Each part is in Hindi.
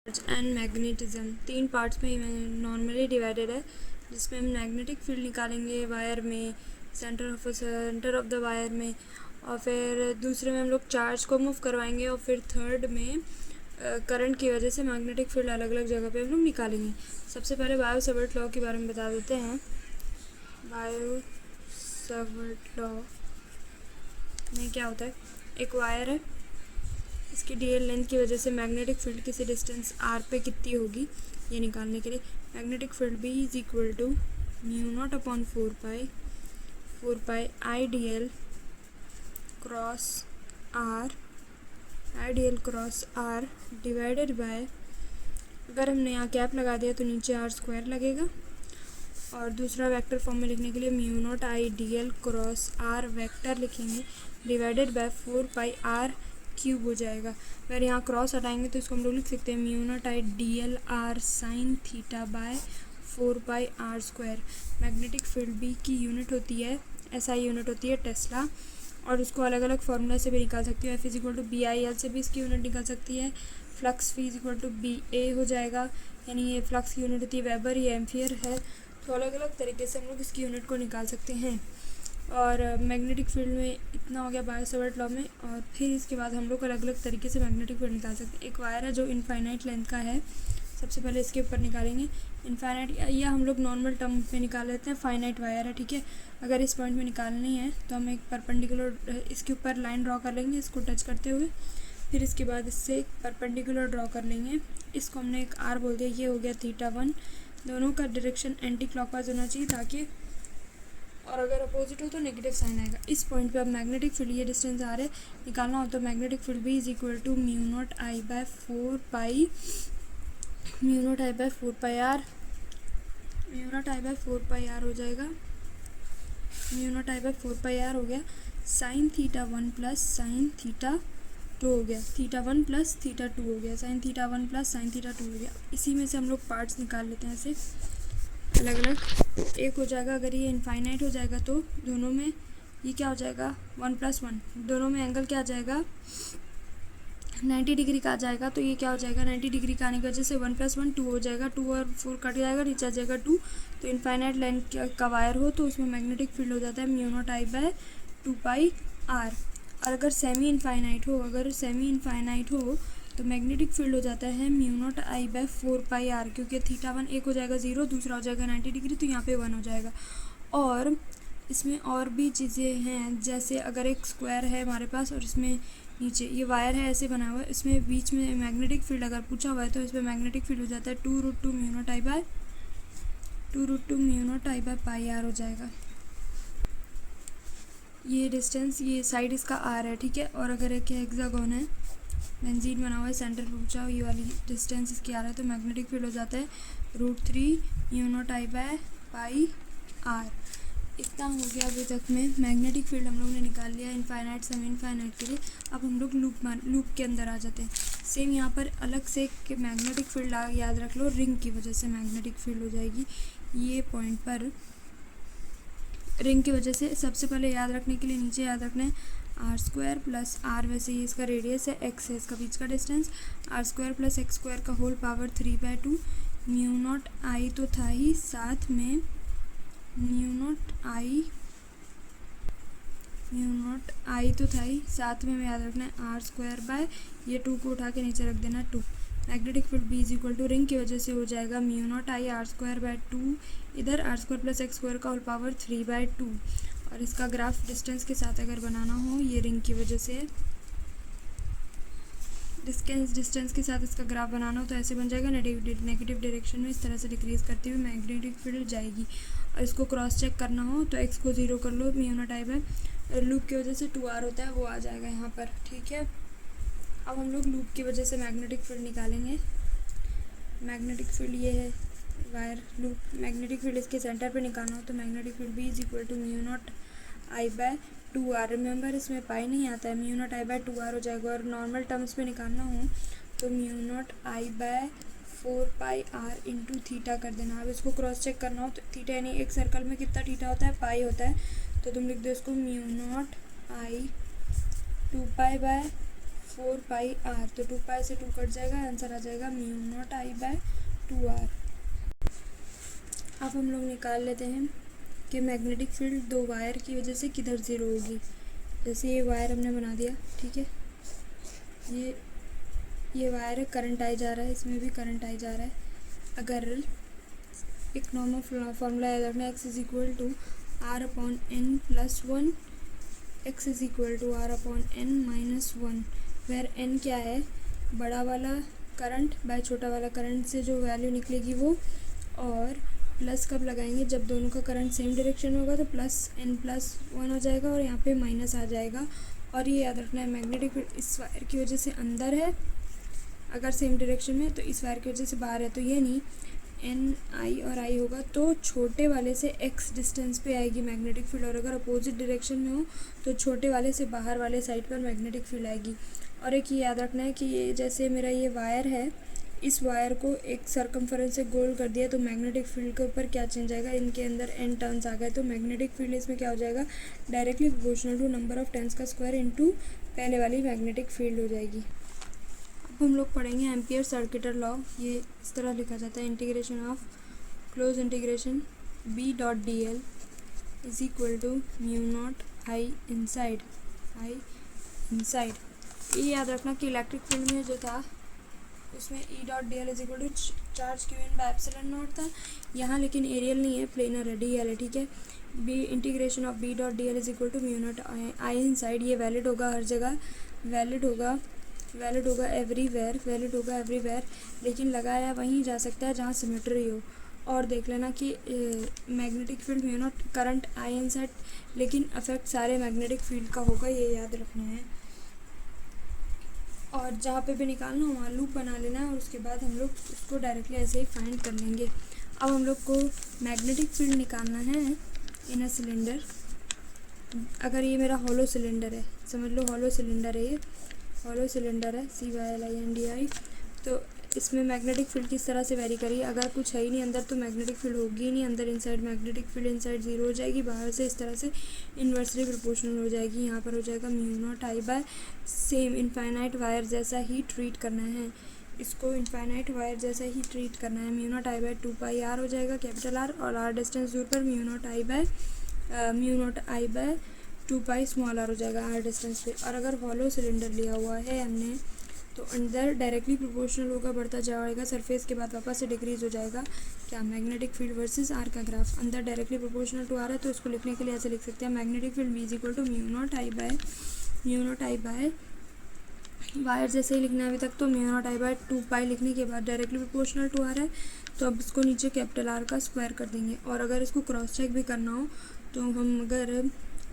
एंड मैग्नेटिज्म तीन पार्ट्स में नॉर्मली डिवाइडेड है, जिसमें हम मैग्नेटिक फील्ड निकालेंगे वायर में, सेंटर ऑफ द वायर में, और फिर दूसरे में हम लोग चार्ज को मूव करवाएंगे, और फिर थर्ड में करंट की वजह से मैग्नेटिक फील्ड अलग अलग जगह पे हम लोग निकालेंगे। सबसे पहले बायो सावर्ट लॉ के बारे में बता देते हैं। बायो सावर्ट लॉ में क्या होता है, एक वायर है, इसकी डीएल लेंथ की वजह से मैग्नेटिक फील्ड किसी डिस्टेंस आर पे कितनी होगी ये निकालने के लिए magnetic field B is equal to mu not upon 4 pi I D L cross R divided by, अगर हमने यहाँ कैप लगा दिया तो नीचे आर स्क्वायर लगेगा, और दूसरा वेक्टर फॉर्म में लिखने के लिए mu not I D L cross R vector लिखेंगे divided by 4 pi R cube हो जाएगा। अगर यहाँ क्रॉस हटाएंगे तो इसको हम लोग लिख सकते हैं mu not I D L R sine theta by 4 pi R square. Magnetic field B की यूनिट होती है, SI यूनिट होती है टेस्ला, और उसको अलग अलग फार्मूला से भी निकाल सकती है। F is equal to BIL से भी इसकी यूनिट निकाल सकती है। Flux phi is equal to BA हो जाएगा, यानी ये फ्लक्स की यूनिट होती है वेबर, ये एम्पियर है। तो अलग अलग तरीके से हम लोग इसकी यूनिट को निकाल सकते हैं। और मैग्नेटिक फील्ड में इतना हो गया बायो सावर्ट लॉ में, और फिर इसके बाद हम लोग अलग अलग तरीके से मैग्नेटिक फील्ड निकाल सकते हैं। एक वायर है जो इनफाइनाइट लेंथ का है, सबसे पहले इसके ऊपर निकालेंगे इनफाइनाइट, या हम लोग नॉर्मल टर्म में निकाल लेते हैं, फाइनाइट वायर है, ठीक है। अगर इस पॉइंट में निकालनी है तो हम एक परपेंडिकुलर इसके ऊपर लाइन ड्रॉ कर लेंगे इसको टच करते हुए, फिर इसके बाद इससे एक परपेंडिकुलर ड्रॉ कर लेंगे, इसको हमने एक R बोल दिया। ये हो गया θ1, दोनों का डायरेक्शन एंटी क्लॉकवाइज होना चाहिए ताकि, और अगर अपोजिट हो तो नेगेटिव साइन आएगा। इस पॉइंट पे अब मैग्नेटिक फील्ड ये डिस्टेंस आ रहे निकालना हो तो magnetic field B is equal to mu not I by 4 pi R, mu not I by 4 pi R हो जाएगा, mu not I by 4 pi R हो गया, साइन θ1 प्लस साइन θ2 हो गया, θ1 प्लस θ2 हो गया, साइन θ1 प्लस साइन θ2 हो गया। इसी में से हम लोग पार्ट्स निकाल लेते हैं ऐसे अलग अलग। एक हो जाएगा, अगर ये इनफाइनाइट हो जाएगा तो दोनों में ये क्या हो जाएगा 1 + 1, दोनों में एंगल क्या आ जाएगा 90 डिग्री का आ जाएगा। तो ये क्या हो जाएगा 90 डिग्री का आने की वजह से 1 + 1 2 हो जाएगा, 2 और 4 कट जाएगा, नीचे आ जाएगा 2। तो इनफाइनाइट लेंथ का वायर हो तो उसमें मैग्नेटिक फील्ड हो जाता है mu not I by 2 pi R. और अगर सेमी इनफाइनाइट हो तो मैग्नेटिक फील्ड हो जाता है mu not I by 4 pi R, क्योंकि θ1 एक हो जाएगा 0, दूसरा हो जाएगा 90 डिग्री, तो यहाँ पे 1 हो जाएगा। और इसमें और भी चीज़ें हैं, जैसे अगर एक स्क्वायर है हमारे पास और इसमें नीचे ये वायर है ऐसे बना हुआ है, इसमें बीच में मैग्नेटिक फील्ड अगर पूछा हुआ है तो इसमें मैग्नेटिक फील्ड हो जाता है 2√2 mu not I by pi R हो जाएगा। ये डिस्टेंस, ये साइड इसका R है, ठीक है। और अगर एक हेक्सागोन है, बेंजीन बना हुआ है, सेंटर पे पूछा ये वाली डिस्टेंस इसकी आ रहा है, तो मैग्नेटिक फील्ड हो जाता है √3 mu not I by pi R. इतना हो गया अभी तक में मैग्नेटिक फील्ड हम लोग ने निकाल लिया इनफाइनाइट सेमी इनफाइनाइट के लिए। अब हम लोग लूप के अंदर आ जाते हैं। सेम यहाँ पर अलग से मैग्नेटिक फील्ड याद रख लो, रिंग की वजह से मैग्नेटिक फील्ड हो जाएगी ये पॉइंट पर, रिंग की वजह से। सबसे पहले याद रखने के लिए नीचे याद रखना है r² प्लस r, वैसे ये इसका रेडियस है, x है इसका बीच का डिस्टेंस, r² प्लस x² का whole power 3/2 mu not I तो था ही, साथ में म्यू नॉट आई तो था ही, साथ में याद रखना है r² बाय ये 2 को उठा के नीचे रख देना 2। Magnetic field B is equal to ring की वजह से हो जाएगा mu not I r² bye 2, इधर r² प्लस x² का होल पावर 3/2। और इसका ग्राफ डिस्टेंस के साथ अगर बनाना हो, ये रिंग की वजह से डिस्टेंस के साथ इसका ग्राफ बनाना हो तो ऐसे बन जाएगा, नेगेटिव डायरेक्शन में इस तरह से डिक्रीज करती हुई मैग्नेटिक फील्ड जाएगी। और इसको क्रॉस चेक करना हो तो x को 0 कर लो, mu naught I bye loop की वजह से 2r होता है, वो आ जाएगा यहाँ पर, ठीक है। अब हम लोग लूप की वजह से मैग्नेटिक फील्ड निकालेंगे। मैग्नेटिक फील्ड ये है वायर लूप, मैग्नेटिक फील्ड इसके सेंटर पे निकालना हो तो magnetic field B is equal to mu not I by 2r। Remember इसमें पाई नहीं आता है, mu not I by 2r हो जाएगा। और नॉर्मल टर्म्स में निकालना हो तो mu not I by 4 pi R into theta कर देना। अब इसको क्रॉस चेक करना हो तो थीटा यानी एक सर्कल में कितना थीटा होता है, पाई होता है, तो तुम लिख दो इसको mu not I 2 pi by 4πr, तो 2π से 2 कट जाएगा, आंसर आ जाएगा μ0I/2r। अब हम लोग निकाल लेते हैं कि मैग्नेटिक फील्ड दो वायर की वजह से किधर ज़ीरो होगी। जैसे ये वायर हमने बना दिया, ठीक है, ये वायर है, करंट आई जा रहा है, इसमें भी करंट आई जा रहा है। अगर एक नॉर्मल फार्मूला याद रखना, x is equal to r/n+1, x is equal to r/n-1, where n क्या है, बड़ा वाला करंट बाय छोटा वाला करंट से जो वैल्यू निकलेगी वो, और प्लस कब लगाएंगे, जब दोनों का करंट सेम डायरेक्शन में होगा तो +n+1 हो जाएगा और यहाँ पे माइनस आ जाएगा। और ये याद रखना है, मैग्नेटिक फील्ड इस वायर की वजह से अंदर है अगर सेम डायरेक्शन में, तो इस वायर की वजह से बाहर है, तो ये नहीं n और I होगा, तो छोटे वाले से x डिस्टेंस पे आएगी मैग्नेटिक फील्ड, और अगर अपोजिट डायरेक्शन में हो तो छोटे वाले से बाहर वाले साइड पर मैग्नेटिक फील्ड आएगी। और एक ये याद रखना है कि ये जैसे मेरा ये वायर है, इस वायर को एक सर्कमफरेंस से गोल कर दिया तो मैग्नेटिक फील्ड के ऊपर क्या चेंज आएगा, इनके अंदर n टर्न्स आ गए, तो मैग्नेटिक फील्ड इसमें क्या हो जाएगा, directly proportional to number of turns का स्क्वायर इनटू पहले वाली मैग्नेटिक फील्ड हो जाएगी। अब हम लोग पढ़ेंगे एम्पियर सर्किटर लॉ। ये इस तरह लिखा जाता है, integration of close integration B.dl is equal to μ0I inside ये याद रखना कि इलेक्ट्रिक फील्ड में जो था उसमें E.dl is equal to charge q by epsilon not था। यहाँ लेकिन एरियल नहीं है, प्लेनर है, डीएल है, ठीक है। Integration of B.dl is equal to μ0I inside, ये वैलिड होगा हर जगह, वैलिड होगा एवरीवेयर, लेकिन लगाया वहीं जा सकता है जहाँ सिमेट्री हो। और देख लेना कि magnetic field mu not current I inside, लेकिन अफेक्ट सारे मैग्नेटिक फील्ड का होगा, ये याद रखना है। और जहाँ पे भी निकालना हो वहाँ लूप बना लेना है, और उसके बाद हम लोग उसको डायरेक्टली ऐसे ही फाइंड कर लेंगे। अब हम लोग को मैग्नेटिक फील्ड निकालना है इन अ सिलेंडर। अगर ये मेरा हॉलो सिलेंडर है, समझ लो हॉलो सिलेंडर है, ये हॉलो सिलेंडर है, CYLINDI, तो इसमें मैग्नेटिक फील्ड किस तरह से वेरी करिए, अगर कुछ है ही नहीं अंदर तो मैग्नेटिक फील्ड होगी ही नहीं, अंदर inside magnetic field inside zero हो जाएगी, बाहर से इस तरह से इन्वर्सली प्रोपोर्शनल हो जाएगी। यहाँ पर हो जाएगा μ0I/, सेम इनफाइनाइट वायर जैसा ही ट्रीट करना है इसको, इनफाइनाइट वायर जैसा ही ट्रीट करना है। μ0I/2πr हो जाएगा कैपिटल R, और R डिस्टेंस दूर पर μ0I/2π स्मॉल r हो जाएगा R डिस्टेंस पे। और अगर हॉलो सिलेंडर लिया हुआ है हमने तो अंदर डायरेक्टली प्रोपोर्शनल होगा, बढ़ता जाएगा सरफेस के बाद वापस से डिक्रीज हो जाएगा। क्या, मैग्नेटिक फील्ड वर्सेस आर का ग्राफ, अंदर डायरेक्टली प्रोपोर्शनल टू आर है, तो इसको लिखने के लिए ऐसे लिख सकते हैं, magnetic field V is equal to μ0I/, wire जैसे ही लिखना है अभी तक, तो μ0I/2π लिखने के बाद डायरेक्टली प्रोपोर्शनल टू आर है, तो अब इसको नीचे कैपिटल R का स्क्वायर कर देंगे। और अगर इसको क्रॉस चेक भी करना हो तो हम अगर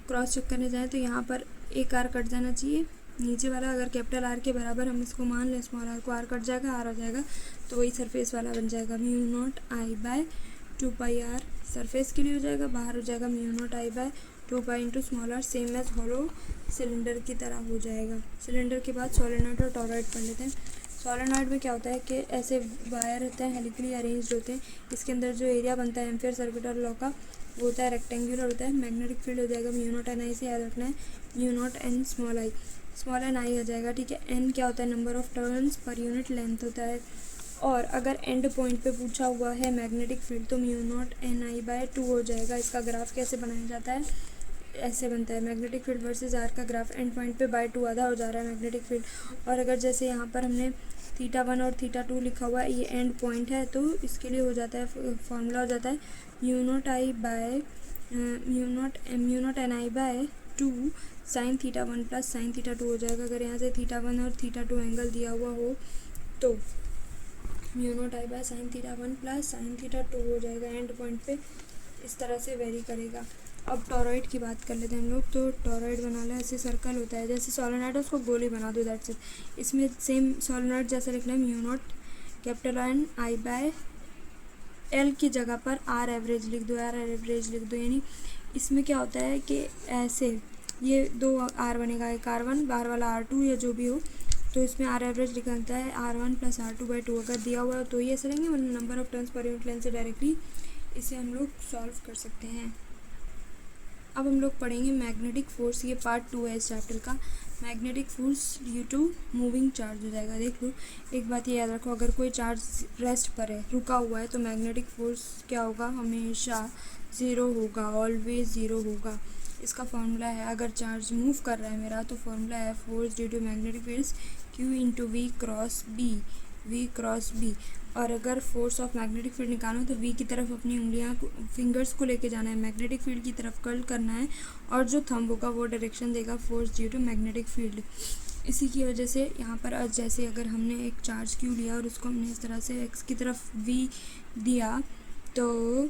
क्रॉस चेक करने जाएँ तो यहाँ पर एक R कट जाना चाहिए नीचे वाला, अगर कैपिटल R के बराबर हम इसको मान लें, स्मॉल r को R कट जाएगा, R आ जाएगा, तो वही सरफेस वाला बन जाएगा। μ0I/2πr सरफेस के लिए हो जाएगा, बाहर हो जाएगा μ0I/2π into small r, same as hollow cylinder की तरह हो जाएगा। सिलेंडर के बाद सोलेनॉइड और टॉरॉइड पढ़ लेते हैं। सोलेनॉइड में क्या होता है कि ऐसे वायर होते हैं, हेलिकली अरेंज्ड होते हैं, इसके अंदर जो एरिया बनता है एम्पियर सर्किटर लॉ का वो होता है रेक्टेंगुलर होता है। मैग्नेटिक फील्ड हो जाएगा μ0NI से याद रखना है, μ0N स्मॉल एन आई आ जाएगा, ठीक है। एन क्या होता है, number of turns per unit length होता है। और अगर एंड पॉइंट पे पूछा हुआ है मैग्नेटिक फील्ड तो μ0NI/2 हो जाएगा। इसका ग्राफ कैसे बनाया जाता है, ऐसे बनता है, मैग्नेटिक फील्ड वर्सेस आर का ग्राफ, एंड पॉइंट पे बाय 2 आधा हो जा रहा है मैग्नेटिक फील्ड। और अगर जैसे यहाँ पर हमने θ1 और θ2 लिखा हुआ है, ये एंड पॉइंट है, तो इसके लिए हो जाता है, फॉर्मूला हो जाता है μ0NI/2 sin θ1 प्लस sin θ2 हो जाएगा। अगर यहाँ से θ1 और θ2 एंगल दिया हुआ हो तो μ0I/sin θ1 प्लस sin θ2 हो जाएगा, एंड पॉइंट पे इस तरह से वेरी करेगा। अब टॉरॉइड की बात कर लेते हैं हम लोग। तो टॉरॉइड बना ले, ऐसे सर्कल होता है, जैसे सोलेनॉइड है उसको गोली बना दो, दैट्स इट। इसमें सेम सोलेनॉइड जैसा लिखना है, μ0N की जगह पर R एवरेज लिख दो, यानी इसमें क्या होता है कि ऐसे ये 2 R बनेगा, एक R1 बाहर वाला R2 या जो भी हो, तो इसमें R एवरेज लिखा है R1 प्लस R2/2 अगर दिया हुआ है तो ये ऐसे लेंगे, वरना number of turns per unit length से डायरेक्टली इसे हम लोग सॉल्व कर सकते हैं। अब हम लोग पढ़ेंगे मैग्नेटिक फोर्स, ये पार्ट 2 है इस चैप्टर का। Magnetic force due to moving charge हो जाएगा। देख लो, एक बात ये याद रखो, अगर कोई चार्ज रेस्ट पर है, रुका हुआ है, तो मैग्नेटिक फोर्स क्या होगा, हमेशा ज़ीरो होगा, ऑलवेज ज़ीरो होगा। इसका फॉर्मूला है, अगर चार्ज मूव कर रहा है मेरा, तो फॉर्मूला है force due to magnetic field Q into V cross B. और अगर फोर्स ऑफ मैग्नेटिक फील्ड निकालो तो वी की तरफ अपनी उंगलियां फिंगर्स को लेके जाना है, मैग्नेटिक फील्ड की तरफ कर्ल करना है, और जो थंब होगा वो डायरेक्शन देगा force due to magnetic field. इसी की वजह से यहाँ पर जैसे अगर हमने एक चार्ज Q लिया और उसको हमने इस तरह से x की तरफ V दिया, तो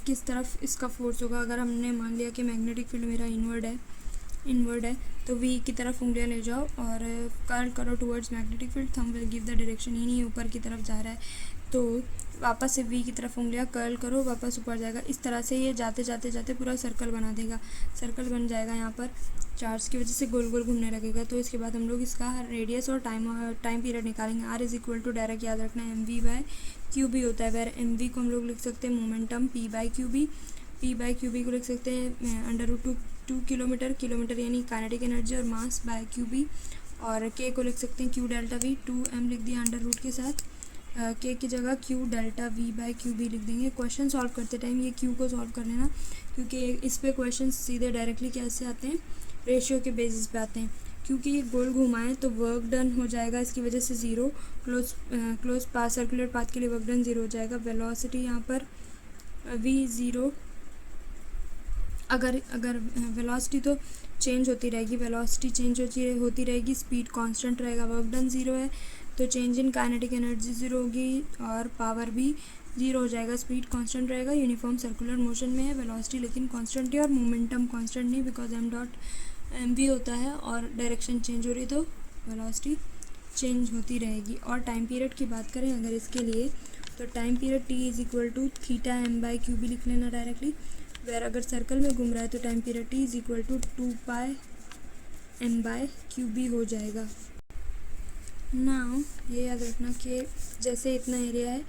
किस तरफ इसका फोर्स होगा, अगर हमने मान लिया कि मैग्नेटिक फील्ड मेरा इनवर्ड है, तो वी की तरफ उंगलियां ले जाओ और कर्ल करो towards magnetic field, thumb will give the direction, ही नहीं ऊपर की तरफ जा रहा है, तो वापस से वी की तरफ उंगलियां कर्ल करो, वापस ऊपर जाएगा। इस तरह से ये जाते जाते जाते पूरा सर्कल बना देगा, सर्कल बन जाएगा। यहाँ पर चार्ज की वजह से गोल गोल घूमने लगेगा। तो इसके बाद हम लोग इसका रेडियस और टाइम पीरियड निकालेंगे। R is equal to, direct याद रखना है, M V by Q B होता है, वेर एम वी को हम लोग लिख सकते हैं momentum, P by Q B को लिख सकते हैं अंडर रूट 2 किलोमीटर यानी काइनेटिक एनर्जी, और मास बाय क्यू बी, और के को लिख सकते हैं क्यू डेल्टा वी, 2m लिख दिया अंडर रूट के साथ, के की जगह Q delta V by Q B लिख देंगे। क्वेश्चन सॉल्व करते टाइम ये क्यू को सॉल्व कर लेना, क्योंकि इस पे क्वेश्चन सीधे डायरेक्टली कैसे आते हैं, रेशियो के बेसिस पे आते हैं। क्योंकि ये गोल घुमाएं तो वर्क डन हो जाएगा, इसकी वजह से zero, close path, circular path के लिए वर्क डन ज़ीरो हो जाएगा। वेलोसिटी यहाँ पर वी ज़ीरो, अगर वेलोसिटी तो चेंज होती रहेगी, वेलोसिटी चेंज होती रहेगी, स्पीड कांस्टेंट रहेगा, वर्क डन ज़ीरो है, तो change in kinetic energy zero होगी, और पावर भी ज़ीरो हो जाएगा, स्पीड कांस्टेंट रहेगा, यूनिफॉर्म सर्कुलर मोशन में है, वेलोसिटी लेकिन कांस्टेंट है, और मोमेंटम कांस्टेंट नहीं, बिकॉज एम वी होता है, और डायरेक्शन चेंज हो रही तो वेलोसिटी चेंज होती रहेगी। और टाइम पीरियड की बात करें अगर इसके लिए, तो time period T is equal to theta M by Q B लिख लेना डायरेक्टली, वेर अगर सर्कल में घूम रहा है तो time period T is equal to 2 pi M by Q B हो जाएगा। नाउ ये याद रखना कि जैसे इतना एरिया है,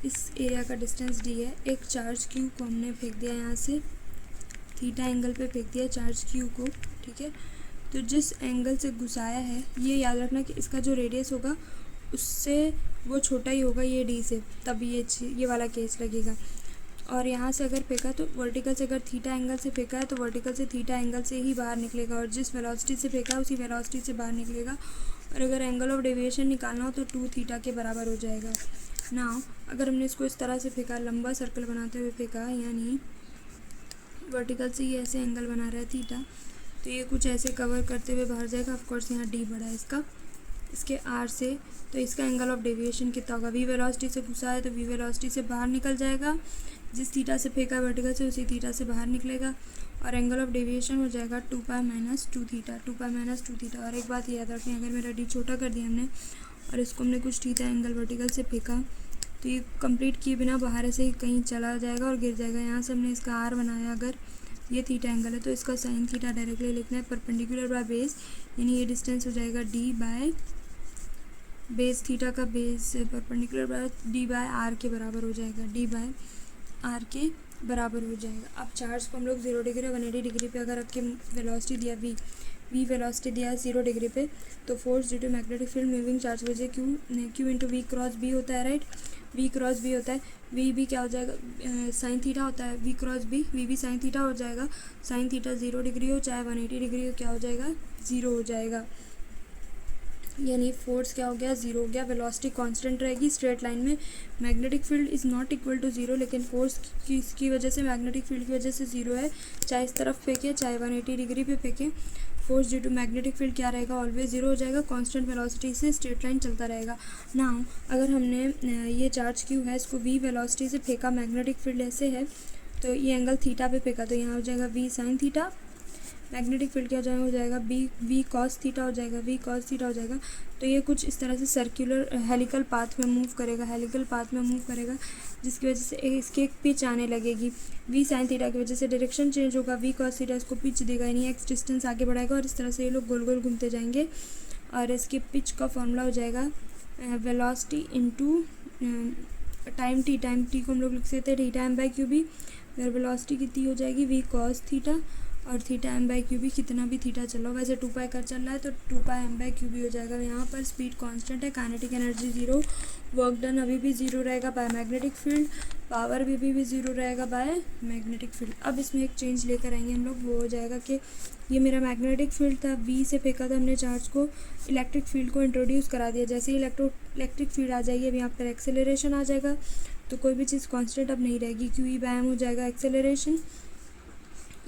इस एरिया का डिस्टेंस डी है, एक चार्ज क्यू को हमने फेंक दिया यहाँ से, थीटा एंगल पे फेंक दिया चार्ज क्यू को, ठीक है। तो जिस एंगल से घुसाया है, ये याद रखना कि इसका जो रेडियस होगा उससे वो छोटा ही होगा ये डी से, तब ये वाला केस लगेगा। और यहाँ से अगर फेंका तो वर्टिकल से, अगर थीटा एंगल से फेंका है तो वर्टिकल से थीटा एंगल से ही बाहर निकलेगा, और जिस वेलोसिटी से फेंका है उसी वेलोसिटी से बाहर निकलेगा। और अगर एंगल ऑफ डेविएशन निकालना हो तो 2 थीटा के बराबर हो जाएगा। नाउ अगर हमने इसको इस तरह से फेंका, लंबा सर्कल बनाते हुए फेंका, यानी वर्टिकल से ये ऐसे एंगल बना रहा है थीटा, तो ये कुछ ऐसे कवर करते हुए बाहर जाएगा। ऑफकोर्स यहाँ डी बड़ा है इसके आर से, तो इसका एंगल ऑफ डेविएशन कितना होगा, वी वेलोसिटी से घुसा है तो वी वेलोसिटी से बाहर निकल जाएगा, जिस थीटा से फेंका वर्टिकल से उसी थीटा से बाहर निकलेगा, और एंगल ऑफ डेविएशन हो जाएगा 2 पाई माइनस 2 थीटा। और एक बात याद रखें, अगर मेरा डी छोटा कर दिया हमने और इसको हमने कुछ थीटा एंगल वर्टिकल से फेंका, तो ये कंप्लीट किए बिना बाहर से ही कहीं चला जाएगा और गिर जाएगा। यहाँ से हमने इसका आर बनाया, अगर ये थीटा एंगल है तो इसका साइन थीटा डायरेक्टली लिखना है, परपेंडिकुलर बाय बेस, यानी ये डिस्टेंस हो जाएगा डी बाय बेस, थीटा का base perpendicular by D by R के बराबर हो जाएगा, डी बाय आर के बराबर हो जाएगा। अब चार्ज को हम लोग 0 डिग्री 180 डिग्री पे अगर आपके वेलोसिटी दिया वी वेलोसिटी दिया है 0 डिग्री पे, तो force due to magnetic field moving charge वजह Q into V cross B होता है, राइट, वी क्रॉस बी होता है, वी भी क्या हो जाएगा, साइन थीटा होता है, वी क्रॉस बी, वी भी साइन थीटा हो जाएगा, साइन थीटा 0 डिग्री हो चाहे 180 डिग्री हो, क्या हो जाएगा, 0 हो जाएगा, यानी फोर्स क्या हो गया, 0 हो गया। वेलोसिटी कांस्टेंट रहेगी स्ट्रेट लाइन में, magnetic field is not equal to 0, लेकिन फोर्स की वजह से, मैग्नेटिक फील्ड की वजह से 0 है, चाहे इस तरफ फेंके चाहे 180 डिग्री पे फेंके, force due to magnetic field क्या रहेगा, ऑलवेज 0 हो जाएगा, कांस्टेंट वेलोसिटी से स्ट्रेट लाइन चलता रहेगा। नाउ अगर हमने ये चार्ज क्यू है इसको वी वेलोसिटी से फेंका, मैग्नेटिक फील्ड ऐसे है, तो ये एंगल थीटा पे फेंका, तो यहाँ हो जाएगा V sine theta, magnetic field क्या हो जाएगा वी कॉस थीटा हो जाएगा, तो ये कुछ इस तरह से सर्कुलर हेलिकल पाथ में मूव करेगा, जिसकी वजह से इसकी एक पिच आने लगेगी, वी साइन थीटा की वजह से डायरेक्शन चेंज होगा, वी कॉस थीटा इसको पिच देगा, यानी एक्स डिस्टेंस आगे बढ़ाएगा, और इस तरह से ये लोग गोल गोल घूमते जाएंगे, और इसकी पिच का फॉर्मूला हो जाएगा वेलोसिटी इनटू टाइम टी को हम लोग लिख सकते हैं theta M by Q B, where velocity कितनी हो जाएगी वी कॉस थीटा, और थीटा एम बाई क्यू भी, कितना भी थीटा चल रहा हो, वैसे 2 पाई कर चल रहा है तो 2 पाई एम बाई क्यू भी हो जाएगा। यहाँ पर स्पीड कांस्टेंट है, काइनेटिक एनर्जी 0, वर्क डन अभी भी 0 रहेगा बाय मैग्नेटिक फील्ड, पावर भी 0 रहेगा बाय मैग्नेटिक फील्ड। अब इसमें एक चेंज लेकर आएंगे हम लोग, वो हो जाएगा कि ये मेरा मैग्नेटिक फील्ड था, बी से फेंका था हमने चार्ज को, इलेक्ट्रिक फील्ड को इंट्रोड्यूस करा दिया। जैसे ही इलेक्ट्रिक फील्ड आ जाएगी अब यहाँ पर एक्सेलरेशन आ जाएगा, तो कोई भी चीज़ कांस्टेंट अब नहीं रहेगी, क्यू ई बाय एम हो जाएगा एक्सेलरेशन।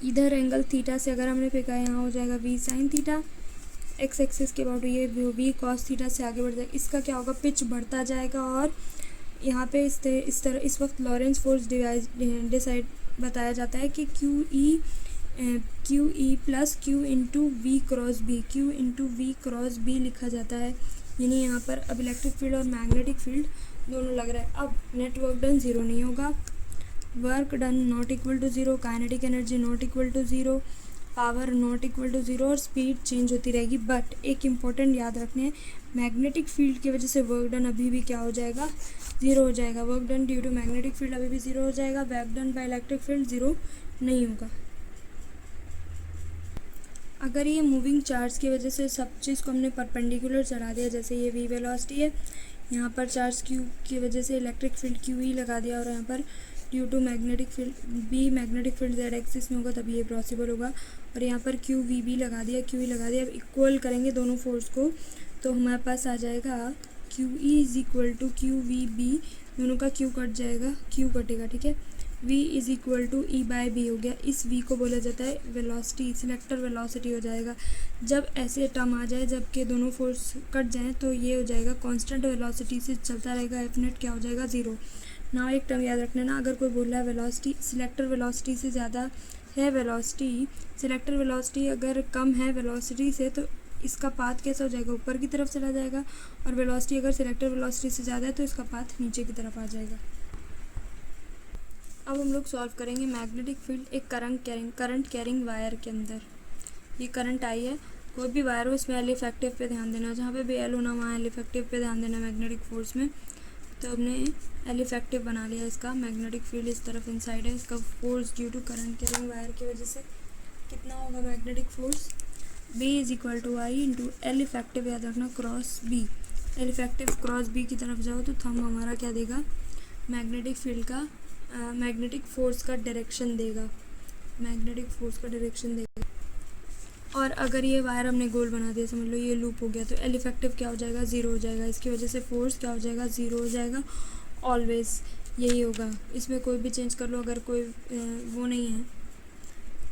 इधर एंगल थीटा से अगर हमने फेंका यहाँ हो जाएगा V sine theta, X axis के अबाउट ये वी कॉस थीटा से आगे बढ़ जाएगा। इसका क्या होगा, पिच बढ़ता जाएगा, और यहाँ पे इस तरह इस वक्त लॉरेंस फोर्स डिसाइड बताया जाता है कि Q E plus Q into V cross B, Q into V cross B लिखा जाता है। यानी यहाँ पर अब इलेक्ट्रिक फील्ड और मैग्नेटिक फील्ड दोनों लग रहा है। अब नेटवर्क डन 0 नहीं होगा, work done not equal to 0, kinetic energy not equal to 0, power not equal to 0, और स्पीड चेंज होती रहेगी। बट एक इम्पॉर्टेंट याद रखने हैं, मैग्नेटिक फील्ड की वजह से वर्क डन अभी भी क्या हो जाएगा, 0 हो जाएगा। Work done due to magnetic field अभी भी 0 हो जाएगा, work done by electric field 0 नहीं होगा। अगर ये मूविंग चार्ज की वजह से सब चीज़ को हमने परपेंडिकुलर चला दिया, जैसे ये वी वेलोसिटी है, यहाँ पर चार्ज क्यू की वजह से इलेक्ट्रिक फील्ड क्यू ही लगा दिया, और यहाँ पर due to magnetic field B, magnetic field Z axis में होगा तभी ये पॉसिबल होगा, और यहाँ पर क्यू वी बी लगा दिया, क्यू ई लगा दिया। अब इक्वल करेंगे दोनों फोर्स को तो हमारे पास आ जाएगा Q E is equal to Q V B, दोनों का क्यू कट जाएगा, क्यू कटेगा, ठीक है। v is equal to E by B हो गया, इस v को बोला जाता है वेलोसिटी, सिलेक्टर वेलोसिटी हो जाएगा। जब ऐसे टर्म आ जाए जब के दोनों फोर्स कट जाएँ तो ये हो जाएगा कांस्टेंट वेलोसिटी से चलता रहेगा, एफ नेट क्या हो जाएगा 0। ना एक टर्म याद रखना ना, अगर कोई बोल रहा है वेलोसिटी सिलेक्टर वेलोसिटी से ज़्यादा है, वेलोसिटी सिलेक्टर वेलोसिटी अगर कम है वेलोसिटी से, तो इसका पाथ कैसा हो जाएगा, ऊपर की तरफ चला जाएगा, और वेलोसिटी अगर सिलेक्टर वेलोसिटी से ज़्यादा है तो इसका पाथ नीचे की तरफ आ जाएगा। अब हम लोग सॉल्व करेंगे मैग्नेटिक फील्ड एक करंट कैरिंग वायर के अंदर। ये करंट आई है, कोई भी वायर हो इसमें एल इफेक्टिव पे ध्यान देना, जहाँ पे भी एल होना वहाँ एल इफेक्टिव पे ध्यान देना मैग्नेटिक फोर्स में। तो हमने एल इफेक्टिव बना लिया इसका, मैग्नेटिक फील्ड इस तरफ इनसाइड है, इसका force due to current carrying wire की वजह से कितना होगा magnetic force, B is equal to I into L effective, याद रखना cross B. L effective cross B की तरफ जाओ तो थंब हमारा क्या देगा, मैग्नेटिक फील्ड का मैग्नेटिक फोर्स का डायरेक्शन देगा, मैग्नेटिक फोर्स का डायरेक्शन देगा। और अगर ये वायर हमने गोल बना दिया, समझ लो ये लूप हो गया, तो एल इफेक्टिव क्या हो जाएगा 0 हो जाएगा, इसकी वजह से फोर्स क्या हो जाएगा 0 हो जाएगा, ऑलवेज यही होगा। इसमें कोई भी चेंज कर लो, अगर कोई वो नहीं है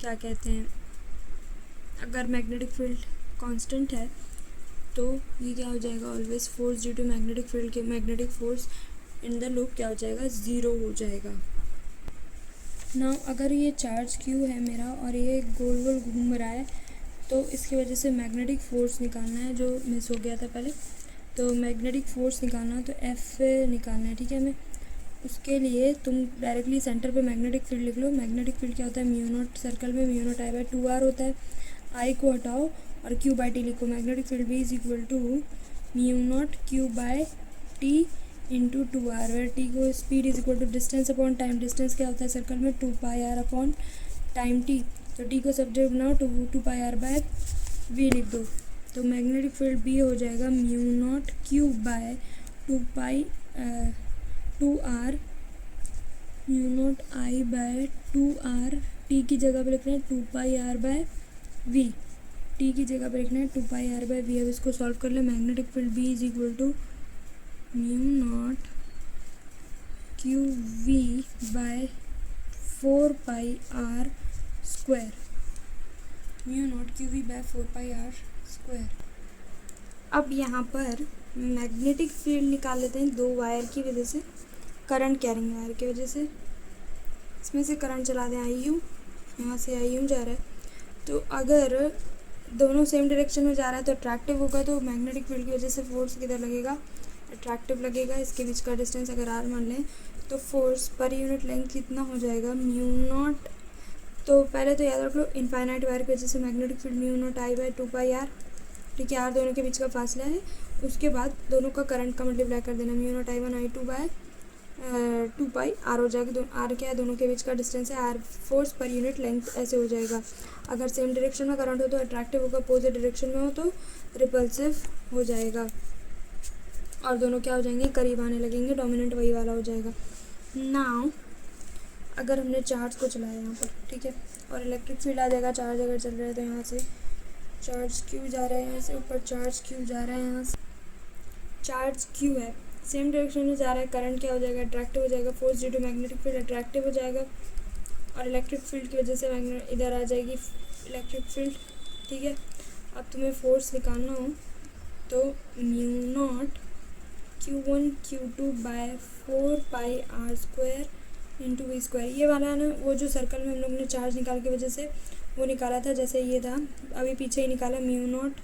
क्या कहते हैं, अगर मैग्नेटिक फील्ड कांस्टेंट है तो ये क्या हो जाएगा always, force due to magnetic field के magnetic force in the loop क्या हो जाएगा 0 हो जाएगा। नाउ अगर ये चार्ज क्यू है मेरा और ये गोल गोल घूम रहा है, तो इसकी वजह से मैग्नेटिक फोर्स निकालना है जो मिस हो गया था पहले। तो मैग्नेटिक फोर्स निकालना है तो एफ निकालना है, ठीक है। हमें उसके लिए तुम डायरेक्टली सेंटर पे मैग्नेटिक फील्ड लिख लो। मैग्नेटिक फील्ड क्या होता है, म्यू नॉट, सर्कल में mu not I by 2r होता है, आई को हटाओ और क्यू बाय टी लिखो। मैग्नेटिक फील्ड भी is equal to mu naught Q by T into 2r, where T को speed is equal to distance upon time. Distance क्या होता है सर्कल में 2 pi R upon time T, तो टी को सब्जेक्ट बनाओ 2 पाई आर बाय वी लिख दो। तो मैग्नेटिक फील्ड भी हो जाएगा mu naught Q bye 2 pi 2r mu naught I by 2r, T की जगह पे लिखना है 2 pi are bye we, T की जगह पे लिखना है 2 पाई आर बाय वी। अब इसको सॉल्व कर ले। Magnetic field B is equal to mu naught Q V by 4 pi R square, mu naught Q V by 4 pi R square. अब यहाँ पर मैग्नेटिक फील्ड निकाल लेते हैं दो वायर की वजह से, करंट कैरिंग वायर की वजह से। इसमें से करंट चला दें आई यू, यहाँ से आई यू जा रहा है, तो अगर दोनों सेम डायरेक्शन में जा रहा है तो अट्रैक्टिव होगा, तो मैग्नेटिक फील्ड की वजह से फोर्स किधर लगेगा, अट्रैक्टिव लगेगा। इसके बीच का डिस्टेंस अगर आर मान लें तो फोर्स पर यूनिट लेंथ कितना हो जाएगा म्यू नॉट। तो पहले तो याद रख लो इनफाइनाइट वायर की वजह से magnetic field mu not I by 2 pi R, ठीक है, आर दोनों के बीच का फासला है। उसके बाद दोनों का करंट का मल्टीप्लाई कर देना, mu not I 1 I 2 by two pi R हो जाएगा। आर क्या है, दोनों के बीच का डिस्टेंस है, R force per unit length ऐसे हो जाएगा। अगर सेम डायरेक्शन में करंट हो तो अट्रैक्टिव होगा, अपोजिट डायरेक्शन में हो तो रिपल्सिव हो जाएगा। और दोनों क्या हो जाएंगे, करीब आने लगेंगे, डोमिनेंट वही वाला हो जाएगा। नाउ अगर हमने चार्ज को चलाया यहाँ पर, ठीक है, और इलेक्ट्रिक फील्ड आ जाएगा, चार्ज अगर चल रहा है तो यहाँ से चार्ज क्यू जा रहा है, यहाँ से ऊपर चार्ज क्यू जा रहा है, यहाँ से चार्ज क्यू है, सेम डायरेक्शन में जा रहा है, करंट क्या हो जाएगा, अट्रैक्टिव हो जाएगा, force due to magnetic field attractive हो जाएगा, और इलेक्ट्रिक फील्ड की वजह से इधर आ जाएगी इलेक्ट्रिक फील्ड, ठीक है। अब तुम्हें फोर्स निकालना हो तो mu naught Q1 Q2 by 4 pi R square into V square, ये वाला है ना, वो जो सर्कल में हम लोग ने चार्ज निकाल की वजह से वो निकाला था, जैसे ये था, अभी पीछे ही निकाला, mu naught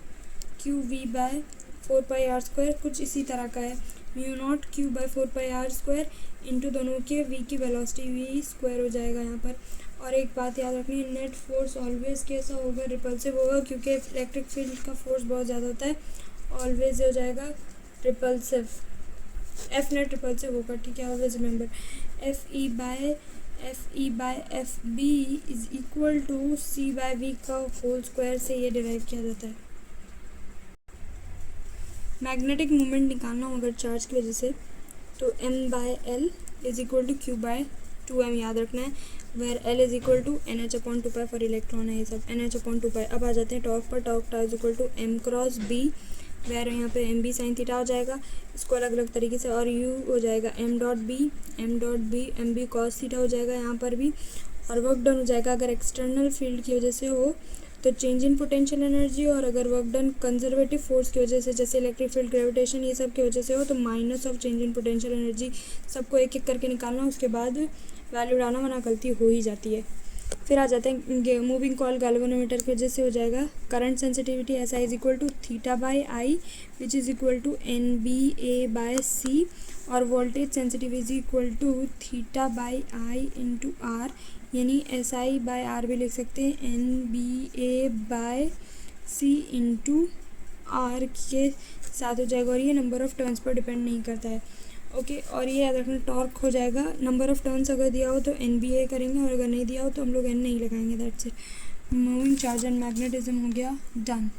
Q V by 4 pi R square, कुछ इसी तरह का है, mu naught Q by 4 pi R square into दोनों के वी की वेलोसिटी वी स्क्वायर हो जाएगा यहाँ पर। और एक बात याद रखनी है, नेट फोर्स ऑलवेज कैसा होगा, रिपल्सिव होगा, क्योंकि इलेक्ट्रिक फील्ड का फोर्स बहुत ज़्यादा होता है, ऑलवेज हो जाएगा रिपल्सिव, एफ नेट रिपल्सिव होगा, ठीक है। Always remember F E by F B is equal to C by V का होल स्क्वायर से ये डिराइव किया जाता है। मैग्नेटिक मोमेंट निकालना हो अगर चार्ज की वजह से तो M by L is equal to Q by 2m याद रखना है, where L is equal to N H upon 2 pi for electron है ये सब, एन एच अपॉन 2 पाई। अब आ जाते हैं टॉर्क पर, torque tau is equal to M cross B, where यहाँ पे एम बी साइन थीटा हो जाएगा, इसको अलग अलग तरीके से, और यू हो जाएगा M dot B M B cos theta हो जाएगा यहाँ पर भी। और वर्क डन हो जाएगा अगर एक्सटर्नल फील्ड की वजह से हो तो चेंज इन पोटेंशियल एनर्जी, और अगर वर्क डन कंजर्वेटिव फोर्स की वजह से जैसे इलेक्ट्रिक फील्ड, ग्रेविटेशन, ये सब की वजह से हो तो minus of change in potential energy. सबको एक एक करके निकालना, उसके बाद वैल्यू डालना, वरना गलती हो ही जाती है। फिर आ जाते हैं मूविंग कॉइल गैल्वेनोमीटर की वजह से हो जाएगा current sensitivity S I is equal to theta by I which is equal to N B A by C, और voltage sensitive is equal to theta by I into R, यानी एस आई बाय आर भी लिख सकते हैं, N B A by C into R के साथ हो जाएगा, और ये नंबर ऑफ़ टर्न्स पर डिपेंड नहीं करता है, ओके। और ये याद रखना टॉर्क हो जाएगा, नंबर ऑफ़ टर्न्स अगर दिया हो तो एन बी ए करेंगे, और अगर नहीं दिया हो तो हम लोग एन नहीं लगाएंगे, that's it. Moving charge and magnetism हो गया डन।